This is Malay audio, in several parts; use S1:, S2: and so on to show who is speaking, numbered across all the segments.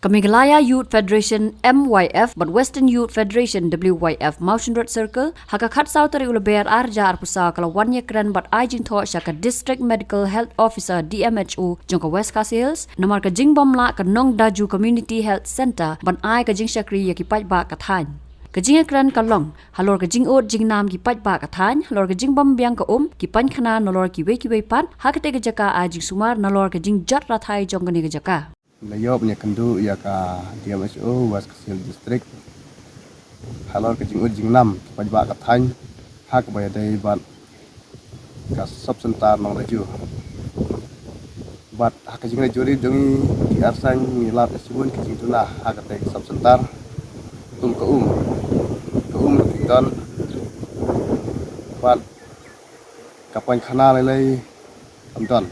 S1: Kamigalaya Youth Federation MYF but Western Youth Federation WYF Mountain Road Circle hakakat sautari ulaber arja arpusa kalau wanya keren but ajing tho shaka District Medical Health Officer DMHO jongka West Khasi Hills namar ka jingbom la ka Nong Daju Community Health Center ban ai ka jing shakri ya ki pai ba ka than ka jing kran ka long halor ka jing ot jing nam ki pai ba ka than halor ka jing bom biang ka ki pan khana nolor ki we pat hakate ka jaka ajing sumar nolor ka jing jat rathai jong ka ni ka jaka
S2: Layop nya kendu ya ka DMHO West Khasi Hills District halor ke jing jing nam pajba ka than hak ba dai ban ka sub center Nong Daju bat hak jing juri dong di arsang ni lat subun ke jing tuna hak te sub center ka don bat kapan khana lai amdon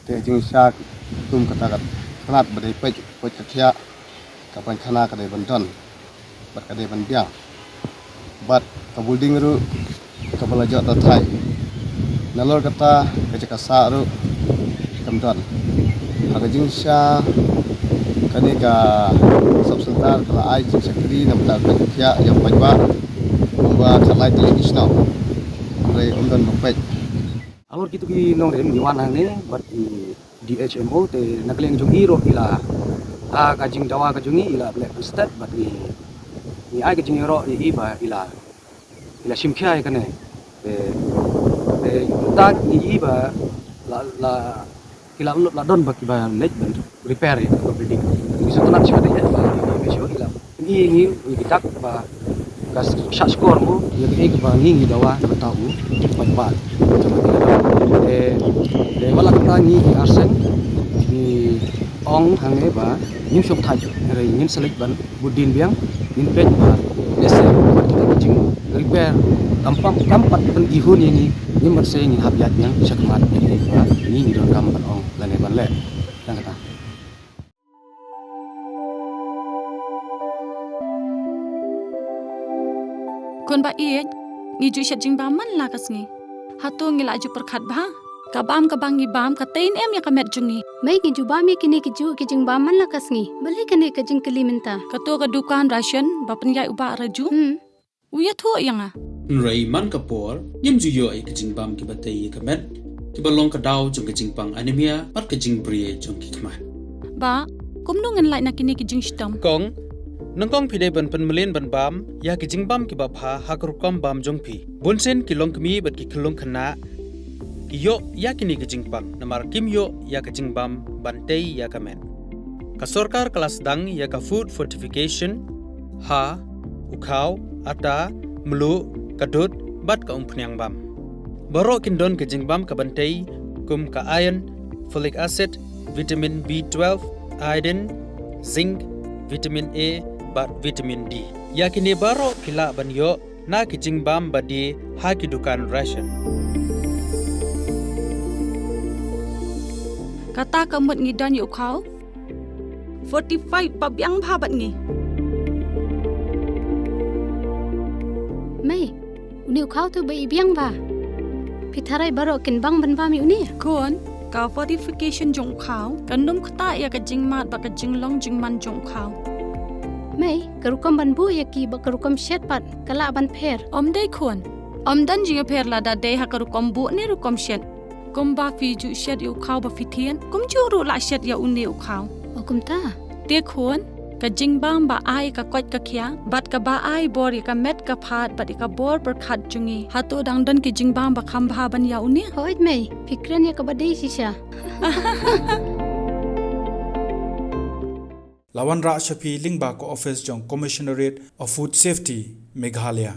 S2: te jing sak kata Kanat badai pej kakia kapan khana kadai banton bat kadai banbiang bat kabulding ru kabalajo tathai nalor kata kasa ru kamdon hagajing sha kani ka subsentar kala ai jing sakri namta kakia yang pajba umba khalai televisno re umdan bapej
S3: alor kitu ki nong rem niwan hang ne bat DHMO te nakleng jung iro ila a ka jing dawa ka jungi ila black stat bat ni ai ka jing iro ni iba ila simkhia ka ne te ta ni iba la ila don bak ba lej ban repair ya ko building ni sa tanat siya ya mesyo ila ni bitak ba ka shot score mo ya ke ba ngi dawa ta tahu ba wala kata ni arsen ni ong hange ba nim shop thaj re nin selek ban budin biang nin pej ba lese ba kita jing repair kampat pen ihun ni nim mat se ni habiat yang sakmat ni ba ni don kampat ong lane ban le tang kata
S4: kon ba iet ni ju shat jing ba man la kasngi hatu ngi la ju perkhat ba kabam kabang ni bam ka tain em ya kamet jungi
S5: mai ki ju ba mi kini ki ju ki jing ba man la kasngi bale kene ka jing kali minta
S4: ka to ka dukan ration ba penyai uba raju uya thu yang
S6: Nrai man kapor yem ju yo ai ka jing bam ki batei kamet ki balong ka daw jong ka jing pang anemia pat ka jing brie jong ki kman
S4: ba kumnu ngan lai na kini ki jing stam
S7: kong nangkong pide ban penmelin ban bam ya ki jing bam ki ba pha hakrukom bam jong pi bunsen ki long kmi bat ki khulong khana yo ya kini ke jingpang namar kim yo ya ke jingbam bantei ya kamen ka sorkar kelas dang ya ka food fortification ha ukau ata melu kadut bat ka umpnyang bam baro kindon ke jingbam ka bantei kum ka iron folic acid vitamin B12 iodine zinc vitamin A bat vitamin D ya kini baro kila ban yo na ke jingbam badi ha ki dukan ration
S4: kata kamut ngi dan yu khau 45 pabyang bhabat ngi
S5: mai uni khau tu bai biang ba pitharai baro kin bang ban ba mi uni
S4: kon ka fortification jong khau kanum khata ya ka jing mat ba ka jing long jing man jong khau
S5: mai karukam ban bu ya ki ba karukam shet pat kala ban pher
S4: om dei kon om dan jing pher la da dei ha karukom bu ni rukom shet kum ba fi ju shet yu khau ba fi thien kum ju ru la shet ya uni u khau
S5: okum ta
S4: te khon ka jing bam ba ai ka kwat ka khya bat ka ba ai bor ka met ka phat bat ka bor per khat jungi hatu dang dan ki jing bam ba kham bha ban ya uni
S5: hoit mai fikran ya ka badai sisha
S8: Lawan Ra Shafi Lingba ko office jong Commissionerate of Food Safety Meghalaya